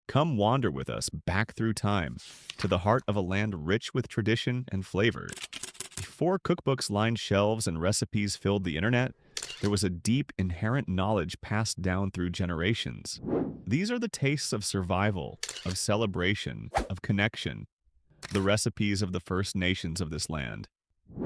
Come wander with us back through time to the heart of a land rich with tradition and flavor. Before cookbooks lined shelves and recipes filled the internet, there was a deep, inherent knowledge passed down through generations. These are the tastes of survival, of celebration, of connection, the recipes of the First Nations of this land.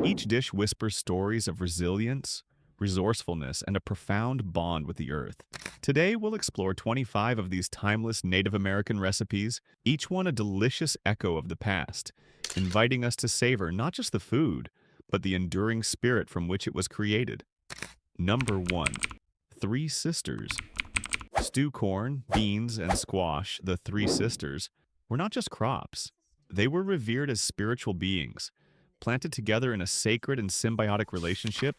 Each dish whispers stories of resilience, resourcefulness, and a profound bond with the earth. Today, we'll explore 25 of these timeless Native American recipes, each one a delicious echo of the past, inviting us to savor not just the food, but the enduring spirit from which it was created. Number 1. Three Sisters. Stew corn, beans, and squash, the Three Sisters, were not just crops. They were revered as spiritual beings, planted together in a sacred and symbiotic relationship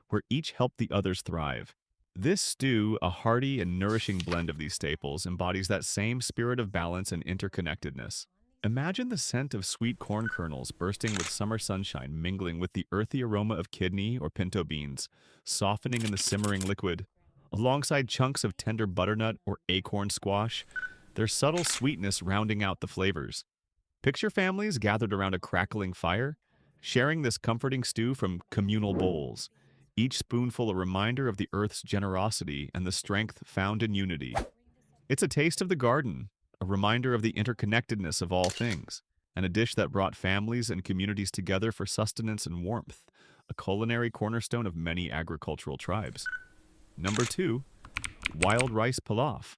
where each helped the others thrive. This stew, a hearty and nourishing blend of these staples, embodies that same spirit of balance and interconnectedness. Imagine the scent of sweet corn kernels bursting with summer sunshine mingling with the earthy aroma of kidney or pinto beans, softening in the simmering liquid. Alongside chunks of tender butternut or acorn squash, their subtle sweetness rounding out the flavors. Picture families gathered around a crackling fire, sharing this comforting stew from communal bowls, each spoonful a reminder of the earth's generosity and the strength found in unity. It's a taste of the garden, a reminder of the interconnectedness of all things, and a dish that brought families and communities together for sustenance and warmth, a culinary cornerstone of many agricultural tribes. Number 2. Wild rice pilaf.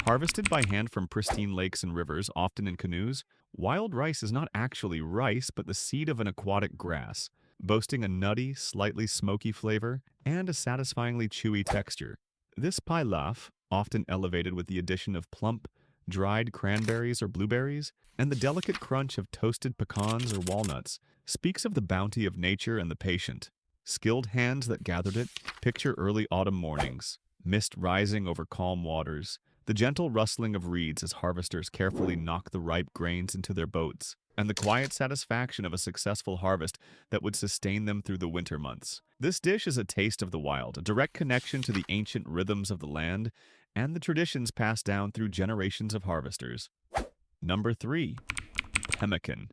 Harvested by hand from pristine lakes and rivers, often in canoes, wild rice is not actually rice but the seed of an aquatic grass, boasting a nutty, slightly smoky flavor and a satisfyingly chewy texture. This pilaf, often elevated with the addition of plump, dried cranberries or blueberries, and the delicate crunch of toasted pecans or walnuts, speaks of the bounty of nature and the patient. Skilled hands that gathered it, picture early autumn mornings, mist rising over calm waters, the gentle rustling of reeds as harvesters carefully knock the ripe grains into their boats, and the quiet satisfaction of a successful harvest that would sustain them through the winter months. This dish is a taste of the wild, a direct connection to the ancient rhythms of the land and the traditions passed down through generations of harvesters. Number 3. Pemmican.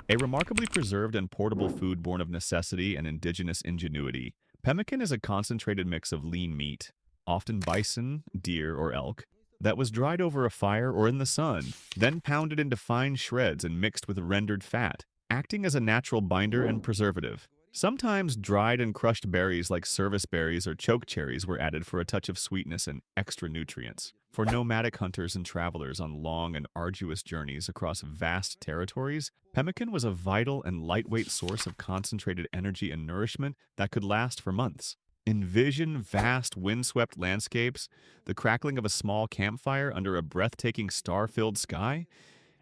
A remarkably preserved and portable food born of necessity and indigenous ingenuity. Pemmican is a concentrated mix of lean meat, often bison, deer, or elk, that was dried over a fire or in the sun, then pounded into fine shreds and mixed with rendered fat, acting as a natural binder and preservative. Sometimes dried and crushed berries like service berries or choke cherries were added for a touch of sweetness and extra nutrients. For nomadic hunters and travelers on long and arduous journeys across vast territories, pemmican was a vital and lightweight source of concentrated energy and nourishment that could last for months. Envision vast, windswept landscapes, the crackling of a small campfire under a breathtaking star-filled sky,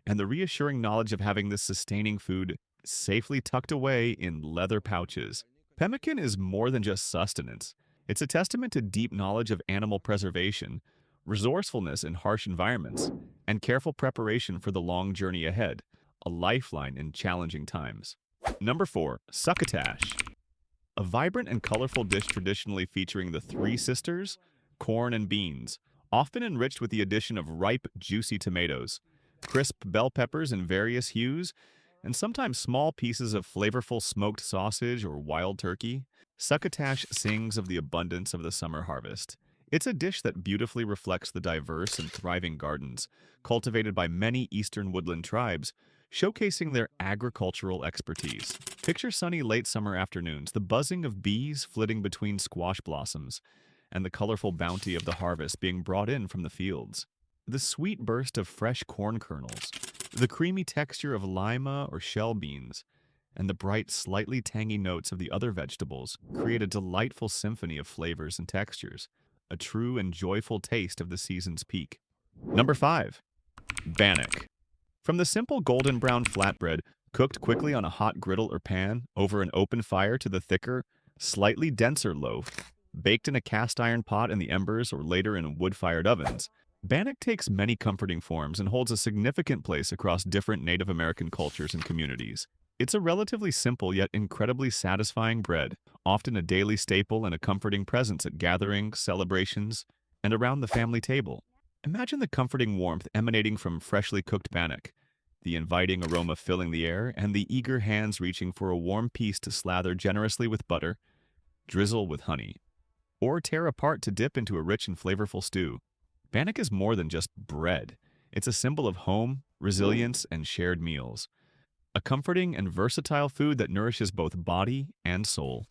and the reassuring knowledge of having this sustaining food safely tucked away in leather pouches. Pemmican is more than just sustenance. It's a testament to deep knowledge of animal preservation, resourcefulness in harsh environments, and careful preparation for the long journey ahead, a lifeline in challenging times. Number 4. Succotash. A vibrant and colorful dish traditionally featuring the Three Sisters, corn and beans, often enriched with the addition of ripe, juicy tomatoes, crisp bell peppers in various hues, and sometimes small pieces of flavorful smoked sausage or wild turkey. Succotash sings of the abundance of the summer harvest. It's a dish that beautifully reflects the diverse and thriving gardens, cultivated by many eastern woodland tribes, showcasing their agricultural expertise. Picture sunny late summer afternoons, the buzzing of bees flitting between squash blossoms, and the colorful bounty of the harvest being brought in from the fields. The sweet burst of fresh corn kernels, the creamy texture of lima or shell beans, and the bright, slightly tangy notes of the other vegetables create a delightful symphony of flavors and textures, a true and joyful taste of the season's peak. Number 5. Bannock. From the simple golden brown flatbread, cooked quickly on a hot griddle or pan over an open fire, to the thicker, slightly denser loaf, baked in a cast iron pot in the embers or later in wood-fired ovens, bannock takes many comforting forms and holds a significant place across different Native American cultures and communities. It's a relatively simple yet incredibly satisfying bread, often a daily staple and a comforting presence at gatherings, celebrations, and around the family table. Imagine the comforting warmth emanating from freshly cooked bannock, the inviting aroma filling the air, and the eager hands reaching for a warm piece to slather generously with butter, drizzle with honey, or tear apart to dip into a rich and flavorful stew. Bannock is more than just bread. It's a symbol of home, resilience, and shared meals. A comforting and versatile food that nourishes both body and soul.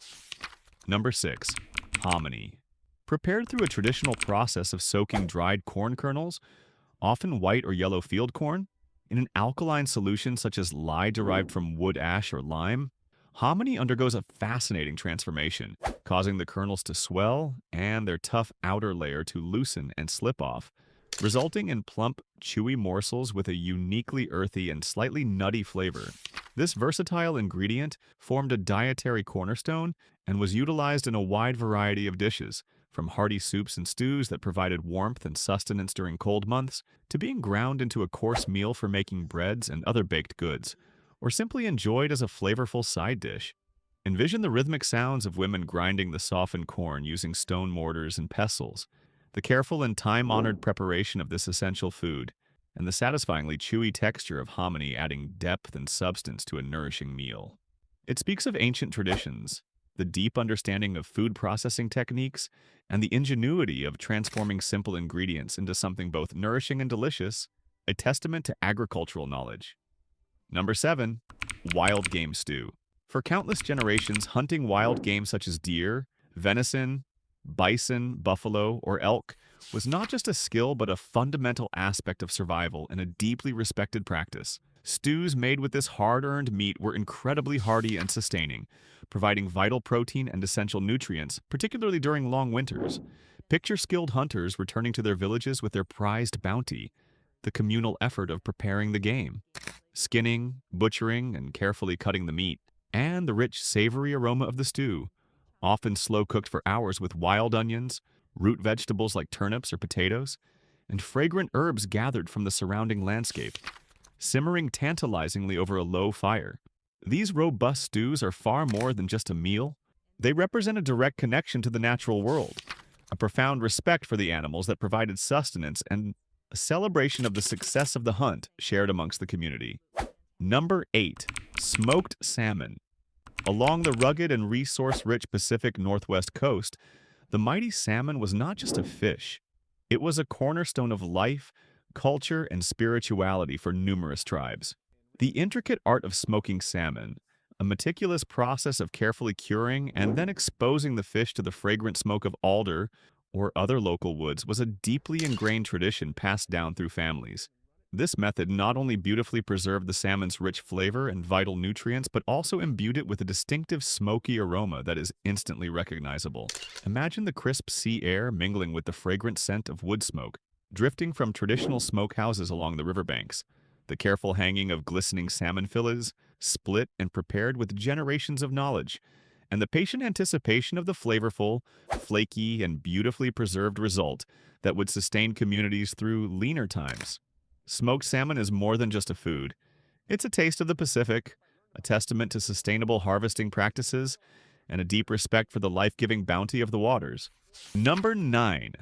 Number 6. Hominy. Prepared through a traditional process of soaking dried corn kernels, often white or yellow field corn, in an alkaline solution such as lye derived from wood ash or lime, hominy undergoes a fascinating transformation, causing the kernels to swell and their tough outer layer to loosen and slip off, resulting in plump, chewy morsels with a uniquely earthy and slightly nutty flavor. This versatile ingredient formed a dietary cornerstone and was utilized in a wide variety of dishes, from hearty soups and stews that provided warmth and sustenance during cold months, to being ground into a coarse meal for making breads and other baked goods, or simply enjoyed as a flavorful side dish. Envision the rhythmic sounds of women grinding the softened corn using stone mortars and pestles, the careful and time-honored preparation of this essential food, and the satisfyingly chewy texture of hominy adding depth and substance to a nourishing meal. It speaks of ancient traditions, the deep understanding of food processing techniques, and the ingenuity of transforming simple ingredients into something both nourishing and delicious, a testament to agricultural knowledge. Number 7. Wild game stew. For countless generations, hunting wild game such as deer, venison, bison, buffalo, or elk was not just a skill but a fundamental aspect of survival and a deeply respected practice. Stews made with this hard-earned meat were incredibly hearty and sustaining, providing vital protein and essential nutrients, particularly during long winters. Picture skilled hunters returning to their villages with their prized bounty, the communal effort of preparing the game, skinning, butchering, and carefully cutting the meat, and the rich, savory aroma of the stew, often slow-cooked for hours with wild onions, root vegetables like turnips or potatoes, and fragrant herbs gathered from the surrounding landscape, simmering tantalizingly over a low fire. These robust stews are far more than just a meal. They represent a direct connection to the natural world, a profound respect for the animals that provided sustenance, and a celebration of the success of the hunt shared amongst the community. Number 8. Smoked salmon. Along the rugged and resource-rich Pacific Northwest coast, the mighty salmon was not just a fish. It was a cornerstone of life, culture, and spirituality for numerous tribes. The intricate art of smoking salmon, a meticulous process of carefully curing and then exposing the fish to the fragrant smoke of alder or other local woods, was a deeply ingrained tradition passed down through families. This method not only beautifully preserved the salmon's rich flavor and vital nutrients, but also imbued it with a distinctive smoky aroma that is instantly recognizable. Imagine the crisp sea air mingling with the fragrant scent of wood smoke, drifting from traditional smokehouses along the riverbanks. The careful hanging of glistening salmon fillets, split and prepared with generations of knowledge, and the patient anticipation of the flavorful, flaky, and beautifully preserved result that would sustain communities through leaner times. Smoked salmon is more than just a food. It's a taste of the Pacific, a testament to sustainable harvesting practices, and a deep respect for the life-giving bounty of the waters. Number 9.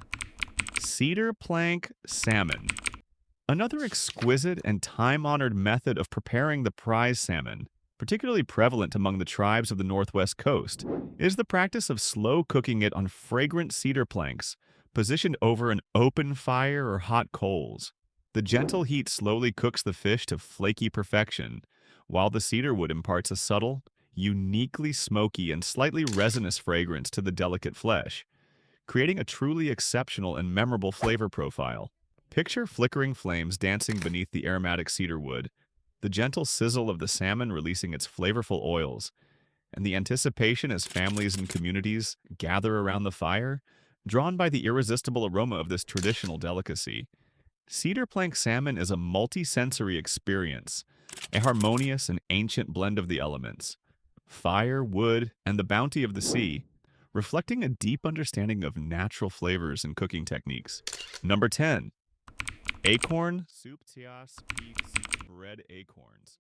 Cedar plank salmon. Another exquisite and time-honored method of preparing the prize salmon, particularly prevalent among the tribes of the Northwest Coast, is the practice of slow cooking it on fragrant cedar planks, positioned over an open fire or hot coals. The gentle heat slowly cooks the fish to flaky perfection, while the cedar wood imparts a subtle, uniquely smoky and slightly resinous fragrance to the delicate flesh, creating a truly exceptional and memorable flavor profile. Picture flickering flames dancing beneath the aromatic cedar wood, the gentle sizzle of the salmon releasing its flavorful oils, and the anticipation as families and communities gather around the fire, drawn by the irresistible aroma of this traditional delicacy. Cedar plank salmon is a multi-sensory experience, a harmonious and ancient blend of the elements, fire, wood, and the bounty of the sea, reflecting a deep understanding of natural flavors and cooking techniques. Number 10. Acorn soup tias peaks red acorns.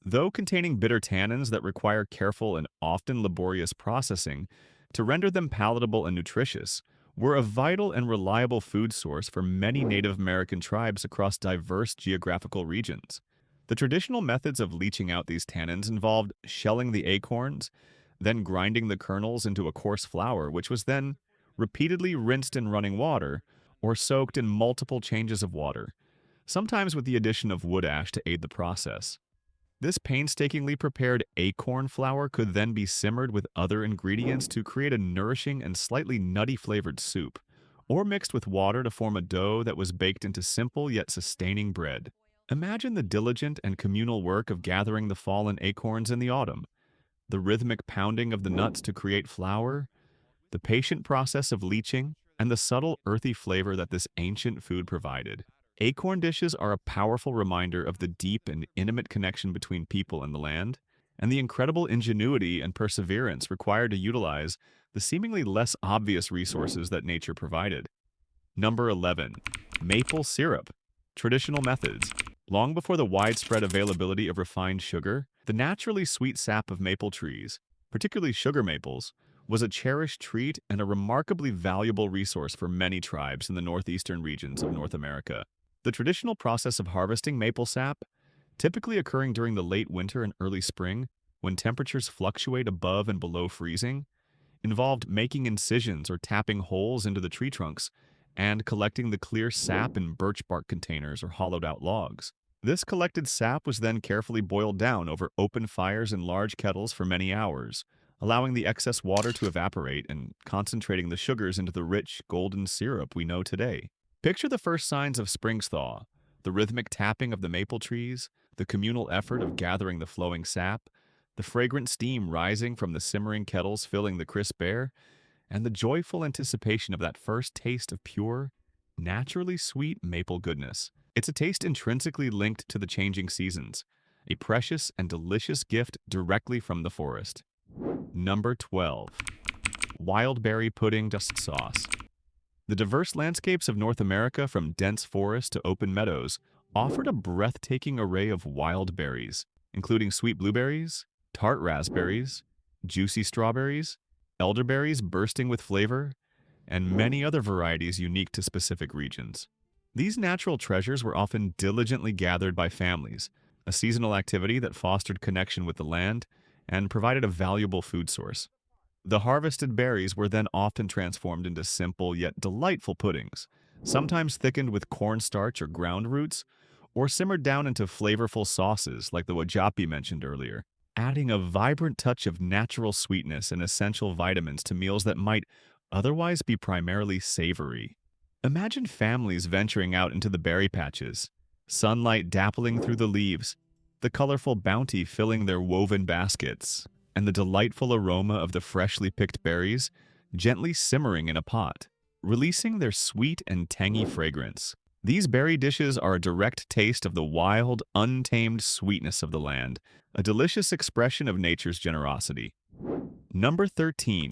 Though containing bitter tannins that require careful and often laborious processing to render them palatable and nutritious, were a vital and reliable food source for many Native American tribes across diverse geographical regions. The traditional methods of leaching out these tannins involved shelling the acorns, then grinding the kernels into a coarse flour, which was then repeatedly rinsed in running water or soaked in multiple changes of water, sometimes with the addition of wood ash to aid the process. This painstakingly prepared acorn flour could then be simmered with other ingredients to create a nourishing and slightly nutty flavored soup, or mixed with water to form a dough that was baked into simple yet sustaining bread. Imagine the diligent and communal work of gathering the fallen acorns in the autumn, the rhythmic pounding of the nuts to create flour, the patient process of leaching, and the subtle earthy flavor that this ancient food provided. Acorn dishes are a powerful reminder of the deep and intimate connection between people and the land, and the incredible ingenuity and perseverance required to utilize the seemingly less obvious resources that nature provided. Number 11. Maple syrup. Traditional methods. Long before the widespread availability of refined sugar, the naturally sweet sap of maple trees, particularly sugar maples, was a cherished treat and a remarkably valuable resource for many tribes in the northeastern regions of North America. The traditional process of harvesting maple sap, typically occurring during the late winter and early spring, when temperatures fluctuate above and below freezing, involved making incisions or tapping holes into the tree trunks and collecting the clear sap in birch bark containers or hollowed-out logs. This collected sap was then carefully boiled down over open fires in large kettles for many hours, allowing the excess water to evaporate and concentrating the sugars into the rich, golden syrup we know today. Picture the first signs of spring's thaw, the rhythmic tapping of the maple trees, the communal effort of gathering the flowing sap, the fragrant steam rising from the simmering kettles filling the crisp air, and the joyful anticipation of that first taste of pure, naturally sweet maple goodness. It's a taste intrinsically linked to the changing seasons, a precious and delicious gift directly from the forest. Number 12. Wild berry pudding dust sauce. The diverse landscapes of North America, from dense forests to open meadows, offered a breathtaking array of wild berries, including sweet blueberries, tart raspberries, juicy strawberries, elderberries bursting with flavor, and many other varieties unique to specific regions. These natural treasures were often diligently gathered by families, a seasonal activity that fostered connection with the land and provided a valuable food source. The harvested berries were then often transformed into simple yet delightful puddings, sometimes thickened with cornstarch or ground roots, or simmered down into flavorful sauces like the wajapi mentioned earlier, adding a vibrant touch of natural sweetness and essential vitamins to meals that might otherwise be primarily savory. Imagine families venturing out into the berry patches, sunlight dappling through the leaves, the colorful bounty filling their woven baskets, and the delightful aroma of the freshly picked berries gently simmering in a pot, releasing their sweet and tangy fragrance. These berry dishes are a direct taste of the wild, untamed sweetness of the land, a delicious expression of nature's generosity. Number 13.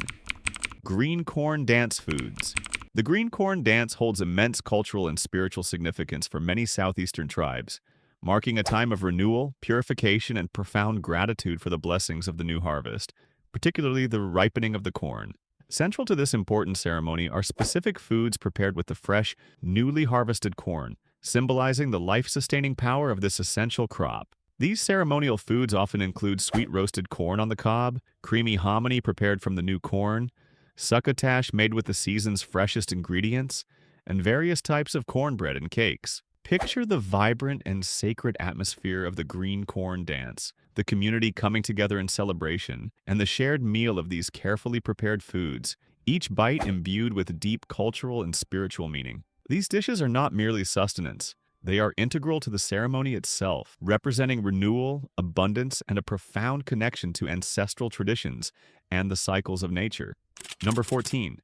Green corn dance foods. The green corn dance holds immense cultural and spiritual significance for many southeastern tribes, marking a time of renewal, purification, and profound gratitude for the blessings of the new harvest, particularly the ripening of the corn. Central to this important ceremony are specific foods prepared with the fresh, newly harvested corn, symbolizing the life-sustaining power of this essential crop. These ceremonial foods often include sweet roasted corn on the cob, creamy hominy prepared from the new corn, succotash made with the season's freshest ingredients, and various types of cornbread and cakes. Picture the vibrant and sacred atmosphere of the green corn dance, the community coming together in celebration, and the shared meal of these carefully prepared foods, each bite imbued with deep cultural and spiritual meaning. These dishes are not merely sustenance. They are integral to the ceremony itself, representing renewal, abundance, and a profound connection to ancestral traditions and the cycles of nature. Number 14.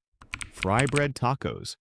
Frybread tacos.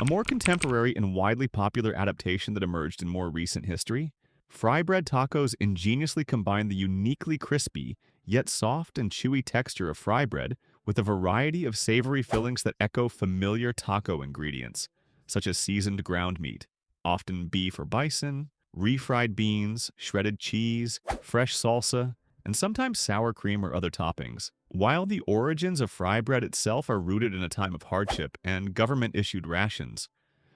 A more contemporary and widely popular adaptation that emerged in more recent history, frybread tacos ingeniously combine the uniquely crispy, yet soft and chewy texture of fry bread with a variety of savory fillings that echo familiar taco ingredients, such as seasoned ground meat, often beef or bison, refried beans, shredded cheese, fresh salsa, and sometimes sour cream or other toppings. While the origins of fry bread itself are rooted in a time of hardship and government-issued rations,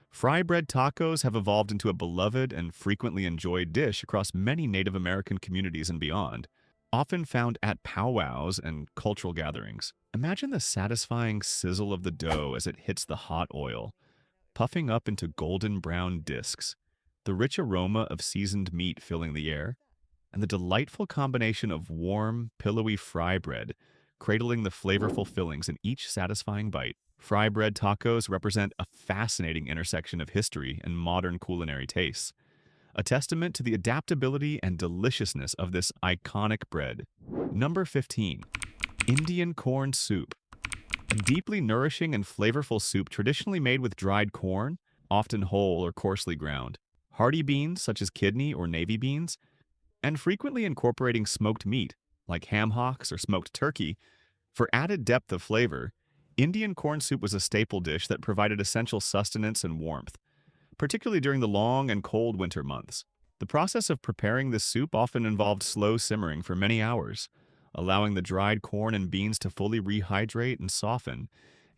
fry bread tacos have evolved into a beloved and frequently enjoyed dish across many Native American communities and beyond, often found at powwows and cultural gatherings. Imagine the satisfying sizzle of the dough as it hits the hot oil, puffing up into golden brown discs, the rich aroma of seasoned meat filling the air, and the delightful combination of warm, pillowy fry bread cradling the flavorful fillings in each satisfying bite. Fry bread tacos represent a fascinating intersection of history and modern culinary tastes, a testament to the adaptability and deliciousness of this iconic bread. Number 15. Indian corn soup. A deeply nourishing and flavorful soup traditionally made with dried corn, often whole or coarsely ground, hearty beans such as kidney or navy beans, and frequently incorporating smoked meat, like ham hocks or smoked turkey, for added depth of flavor. Indian corn soup was a staple dish that provided essential sustenance and warmth, particularly during the long and cold winter months. The process of preparing this soup often involved slow simmering for many hours, allowing the dried corn and beans to fully rehydrate and soften,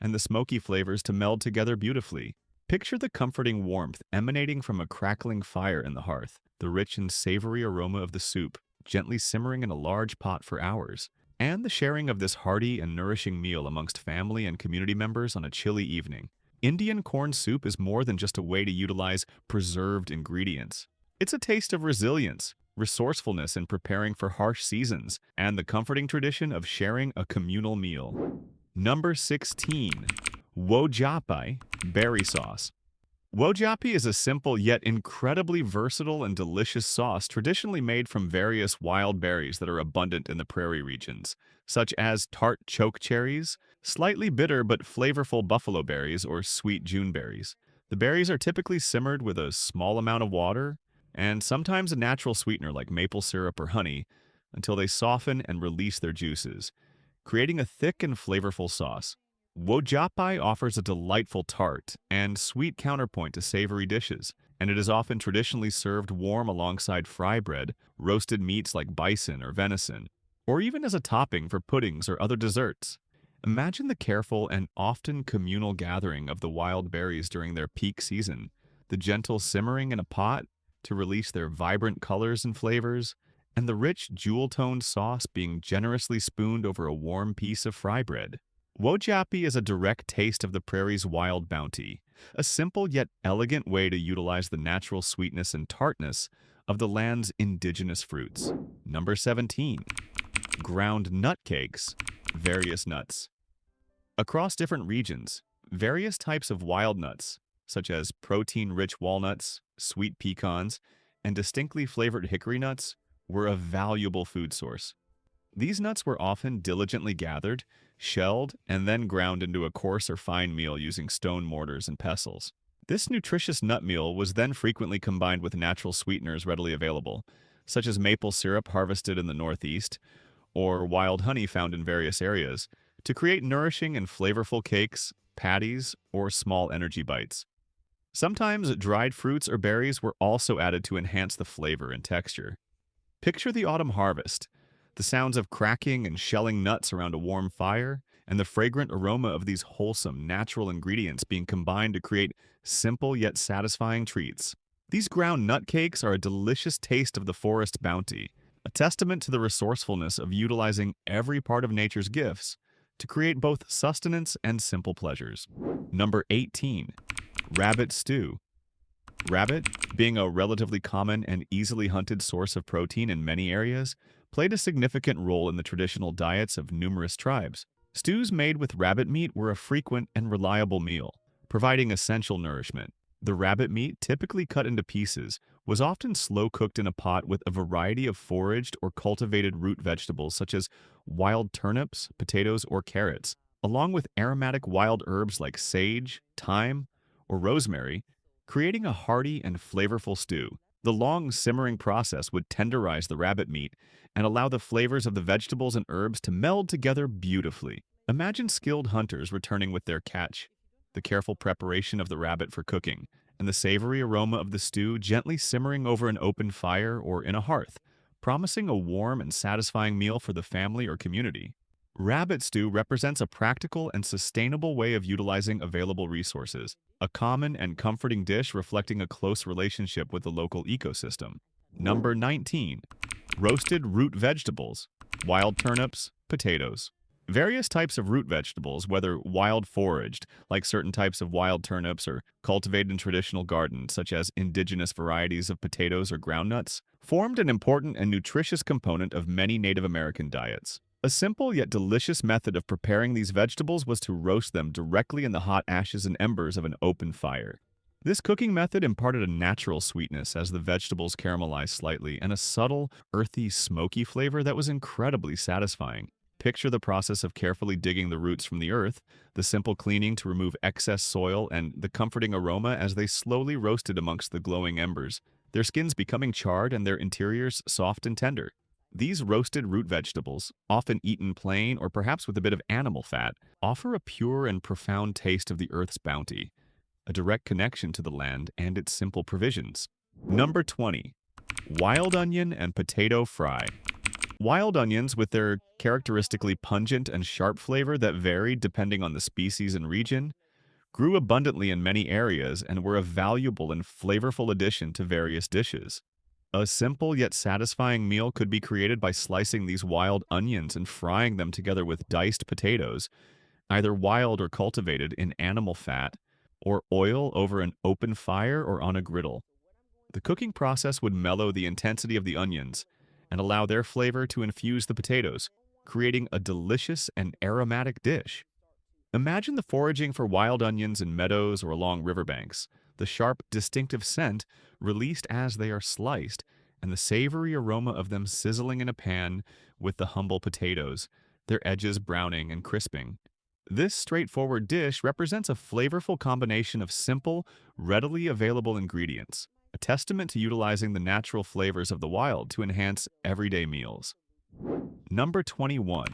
and the smoky flavors to meld together beautifully. Picture the comforting warmth emanating from a crackling fire in the hearth, the rich and savory aroma of the soup, gently simmering in a large pot for hours, and the sharing of this hearty and nourishing meal amongst family and community members on a chilly evening. Indian corn soup is more than just a way to utilize preserved ingredients. It's a taste of resilience, resourcefulness in preparing for harsh seasons, and the comforting tradition of sharing a communal meal. Number 16. Wojapai berry sauce. Wojapi is a simple yet incredibly versatile and delicious sauce traditionally made from various wild berries that are abundant in the prairie regions, such as tart choke cherries, slightly bitter but flavorful buffalo berries, or sweet June berries. The berries are typically simmered with a small amount of water, and sometimes a natural sweetener like maple syrup or honey, until they soften and release their juices, creating a thick and flavorful sauce. Wojapai offers a delightful tart and sweet counterpoint to savory dishes, and it is often traditionally served warm alongside fry bread, roasted meats like bison or venison, or even as a topping for puddings or other desserts. Imagine the careful and often communal gathering of the wild berries during their peak season, the gentle simmering in a pot to release their vibrant colors and flavors, and the rich, jewel-toned sauce being generously spooned over a warm piece of fry bread. Wojapi is a direct taste of the prairie's wild bounty, a simple yet elegant way to utilize the natural sweetness and tartness of the land's indigenous fruits. Number 17. Ground nut cakes, various nuts. Across different regions, various types of wild nuts, such as protein-rich walnuts, sweet pecans, and distinctly flavored hickory nuts, were a valuable food source. These nuts were often diligently gathered, shelled, and then ground into a coarse or fine meal using stone mortars and pestles. This nutritious nut meal was then frequently combined with natural sweeteners readily available, such as maple syrup harvested in the Northeast, or wild honey found in various areas, to create nourishing and flavorful cakes, patties, or small energy bites. Sometimes dried fruits or berries were also added to enhance the flavor and texture. Picture the autumn harvest, the sounds of cracking and shelling nuts around a warm fire, and the fragrant aroma of these wholesome, natural ingredients being combined to create simple yet satisfying treats. These ground nut cakes are a delicious taste of the forest bounty, a testament to the resourcefulness of utilizing every part of nature's gifts to create both sustenance and simple pleasures. Number 18. Rabbit stew. Rabbit, being a relatively common and easily hunted source of protein in many areas, played a significant role in the traditional diets of numerous tribes. Stews made with rabbit meat were a frequent and reliable meal, providing essential nourishment. The rabbit meat, typically cut into pieces, was often slow-cooked in a pot with a variety of foraged or cultivated root vegetables such as wild turnips, potatoes, or carrots, along with aromatic wild herbs like sage, thyme, or rosemary, creating a hearty and flavorful stew. The long simmering process would tenderize the rabbit meat and allow the flavors of the vegetables and herbs to meld together beautifully. Imagine skilled hunters returning with their catch, the careful preparation of the rabbit for cooking, and the savory aroma of the stew gently simmering over an open fire or in a hearth, promising a warm and satisfying meal for the family or community. Rabbit stew represents a practical and sustainable way of utilizing available resources, a common and comforting dish reflecting a close relationship with the local ecosystem. Number 19. Roasted root vegetables, wild turnips, potatoes. Various types of root vegetables, whether wild foraged, like certain types of wild turnips, or cultivated in traditional gardens, such as indigenous varieties of potatoes or groundnuts, formed an important and nutritious component of many Native American diets. A simple yet delicious method of preparing these vegetables was to roast them directly in the hot ashes and embers of an open fire. This cooking method imparted a natural sweetness as the vegetables caramelized slightly and a subtle, earthy, smoky flavor that was incredibly satisfying. Picture the process of carefully digging the roots from the earth, the simple cleaning to remove excess soil, and the comforting aroma as they slowly roasted amongst the glowing embers, their skins becoming charred and their interiors soft and tender. These roasted root vegetables, often eaten plain or perhaps with a bit of animal fat, offer a pure and profound taste of the earth's bounty, a direct connection to the land and its simple provisions. Number 20. Wild onion and potato fry. Wild onions, with their characteristically pungent and sharp flavor that varied depending on the species and region, grew abundantly in many areas and were a valuable and flavorful addition to various dishes. A simple yet satisfying meal could be created by slicing these wild onions and frying them together with diced potatoes, either wild or cultivated, in animal fat or oil over an open fire or on a griddle. The cooking process would mellow the intensity of the onions and allow their flavor to infuse the potatoes, creating a delicious and aromatic dish. Imagine the foraging for wild onions in meadows or along riverbanks, the sharp, distinctive scent released as they are sliced, and the savory aroma of them sizzling in a pan with the humble potatoes, their edges browning and crisping. This straightforward dish represents a flavorful combination of simple, readily available ingredients, a testament to utilizing the natural flavors of the wild to enhance everyday meals. Number 21.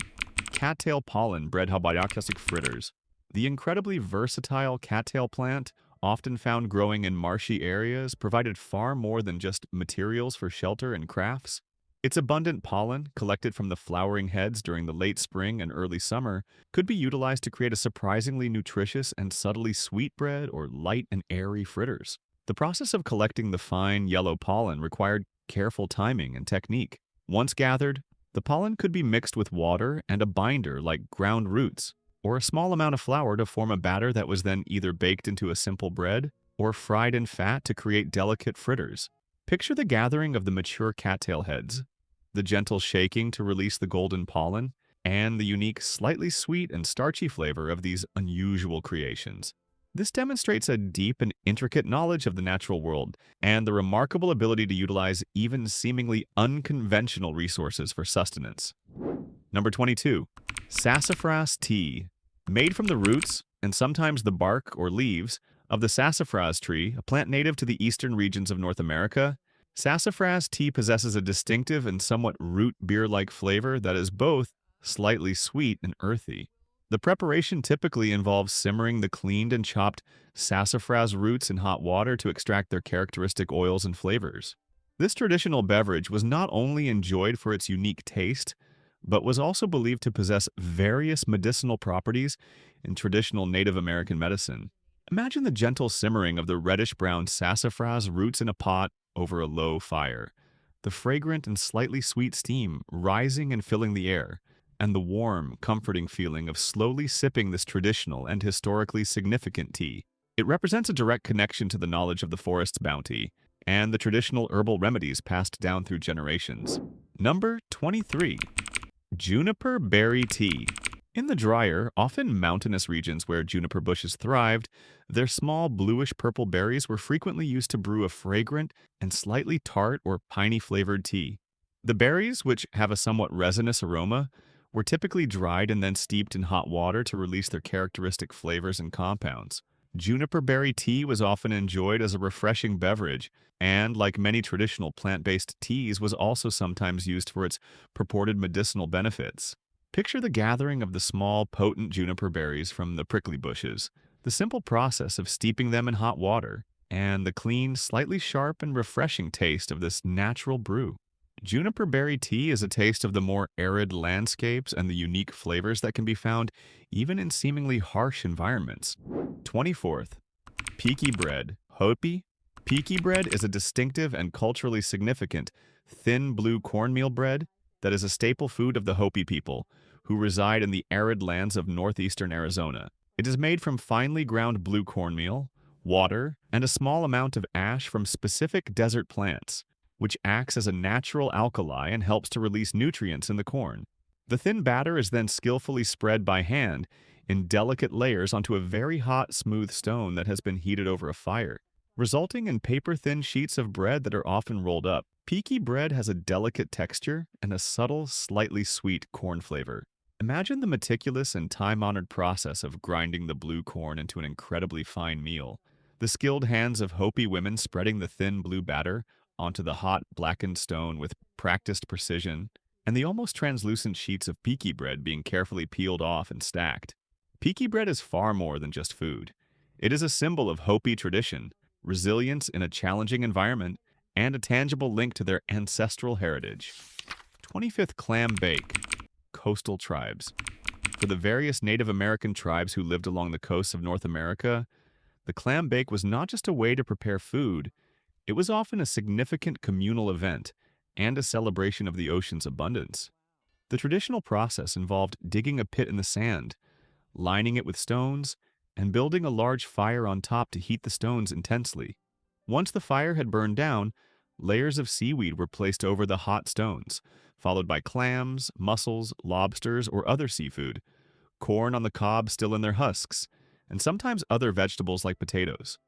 Cattail pollen bread habayakasik fritters. The incredibly versatile cattail plant, often found growing in marshy areas, provided far more than just materials for shelter and crafts. Its abundant pollen, collected from the flowering heads during the late spring and early summer, could be utilized to create a surprisingly nutritious and subtly sweet bread or light and airy fritters. The process of collecting the fine yellow pollen required careful timing and technique. Once gathered, the pollen could be mixed with water and a binder like ground roots, or a small amount of flour to form a batter that was then either baked into a simple bread or fried in fat to create delicate fritters. Picture the gathering of the mature cattail heads, the gentle shaking to release the golden pollen, and the unique, slightly sweet and starchy flavor of these unusual creations. This demonstrates a deep and intricate knowledge of the natural world and the remarkable ability to utilize even seemingly unconventional resources for sustenance. Number 22. Sassafras tea. Made from the roots, and sometimes the bark or leaves, of the sassafras tree, a plant native to the eastern regions of North America, sassafras tea possesses a distinctive and somewhat root beer-like flavor that is both slightly sweet and earthy. The preparation typically involves simmering the cleaned and chopped sassafras roots in hot water to extract their characteristic oils and flavors. This traditional beverage was not only enjoyed for its unique taste, but was also believed to possess various medicinal properties in traditional Native American medicine. Imagine the gentle simmering of the reddish-brown sassafras roots in a pot over a low fire, the fragrant and slightly sweet steam rising and filling the air, and the warm, comforting feeling of slowly sipping this traditional and historically significant tea. It represents a direct connection to the knowledge of the forest's bounty and the traditional herbal remedies passed down through generations. Number 23. Juniper berry tea. In the drier, often mountainous regions where juniper bushes thrived, their small bluish-purple berries were frequently used to brew a fragrant and slightly tart or piney-flavored tea. The berries, which have a somewhat resinous aroma, were typically dried and then steeped in hot water to release their characteristic flavors and compounds. Juniper berry tea was often enjoyed as a refreshing beverage, and, like many traditional plant-based teas, was also sometimes used for its purported medicinal benefits. Picture the gathering of the small, potent juniper berries from the prickly bushes, the simple process of steeping them in hot water, and the clean, slightly sharp and refreshing taste of this natural brew. Juniper berry tea is a taste of the more arid landscapes and the unique flavors that can be found even in seemingly harsh environments. 24th, Peaky bread. Hopi? Peaky bread is a distinctive and culturally significant, thin blue cornmeal bread that is a staple food of the Hopi people, who reside in the arid lands of northeastern Arizona. It is made from finely ground blue cornmeal, water, and a small amount of ash from specific desert plants, which acts as a natural alkali and helps to release nutrients in the corn. The thin batter is then skillfully spread by hand in delicate layers onto a very hot, smooth stone that has been heated over a fire, resulting in paper-thin sheets of bread that are often rolled up. Peaky bread has a delicate texture and a subtle, slightly sweet corn flavor. Imagine the meticulous and time-honored process of grinding the blue corn into an incredibly fine meal. The skilled hands of Hopi women spreading the thin blue batter onto the hot, blackened stone with practiced precision, and the almost translucent sheets of peaky bread being carefully peeled off and stacked. Peaky bread is far more than just food. It is a symbol of Hopi tradition, resilience in a challenging environment, and a tangible link to their ancestral heritage. 25th, clam bake. Coastal tribes. For the various Native American tribes who lived along the coasts of North America, the clam bake was not just a way to prepare food, it was often a significant communal event and a celebration of the ocean's abundance. The traditional process involved digging a pit in the sand, lining it with stones, and building a large fire on top to heat the stones intensely. Once the fire had burned down, layers of seaweed were placed over the hot stones, followed by clams, mussels, lobsters, or other seafood, corn on the cob still in their husks, and sometimes other vegetables like potatoes.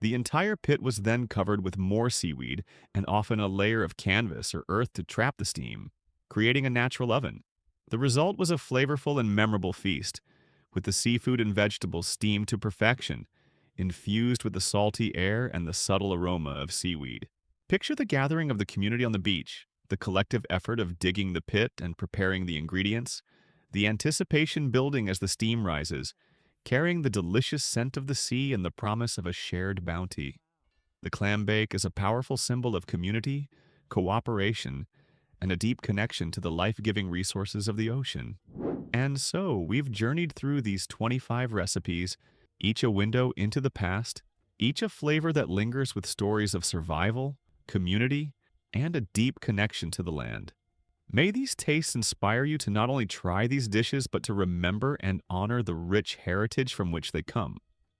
The entire pit was then covered with more seaweed and often a layer of canvas or earth to trap the steam, creating a natural oven. The result was a flavorful and memorable feast, with the seafood and vegetables steamed to perfection, infused with the salty air and the subtle aroma of seaweed. Picture the gathering of the community on the beach, the collective effort of digging the pit and preparing the ingredients, the anticipation building as the steam rises, carrying the delicious scent of the sea and the promise of a shared bounty. The clam bake is a powerful symbol of community, cooperation, and a deep connection to the life-giving resources of the ocean. And so, we've journeyed through these 25 recipes, each a window into the past, each a flavor that lingers with stories of survival, community, and a deep connection to the land. May these tastes inspire you to not only try these dishes, but to remember and honor the rich heritage from which they come.